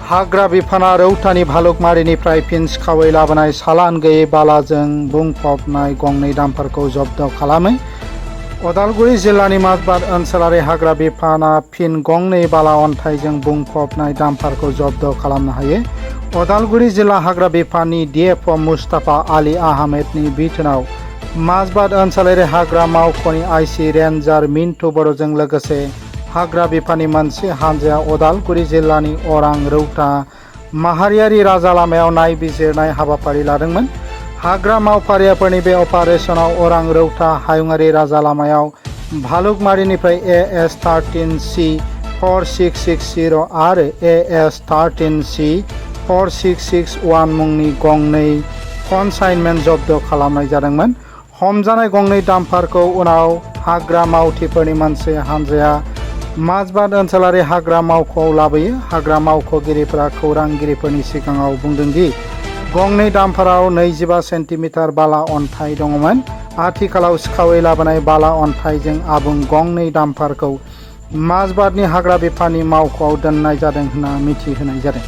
हाग्रा बिफाना रौतानि भालुकमारिनिफ्राय फिन सिखावै लाबोनाय सालान गैयै बालाजों बुंफबनाय गंनै डाम्पारखौ जब्द खालामो। उदालगुरि जिल्लानि माजबाद ओनसोलारि हाग्रा बिफाना फिन गंनै बाला अन्थाइजों बुंफबनाय डाम्पारखौ जब्द खालामनो हायो। उदालगुरि जिल्ला हाग्रा बिफाननि डिएफअ मुस्ताफा आली आहमेदनि बिथोनाव माजबाद ओनसोलारि हाग्रा मावख'नि आइसि रेन्जार मिन्टु बर'जों लोगोसे हाग्रा बिफाननि मोनसे हानजाया उदालगुरि जिल्लानि अरां रौता माहारियारि राजा लामायाव नायबिजिरनाय हाबाफारि लादोंमोन। हाग्रा मावफारियाफोरनि बे अपारेशनाव अरां रौता हायुङारि राजा लामायाव भालुकमारिनिफ्राय AS-13C 4660 आरो AS-13C 4661 मुंनि गंनै कनसाइनमेन्ट जब्द खालामनाय जादोंमोन। हमजानाय गंनै डाम्पारखौ उनाव हाग्रा मावथिफोरनि मोनसे हानजाया माजबाद ओनसोलारि हाग्रा मावख'आव लाबोयो। हाग्रा मावख'गिरिफोरा खौरांगिरिफोरनि सिगाङाव बुंदोंदि गंनै डाम्पाराव 25 सेन्टिमिटार बाला अन्थाइ दङमोन। आथिखालाव सिखावै लाबोनाय बाला अन्थाइजों आबुं गंनै डाम्पारखौ माजबादनि हाग्रा बिफाननि मावख'आव दोननाय जादों होनना मिथिहोनाय जादों।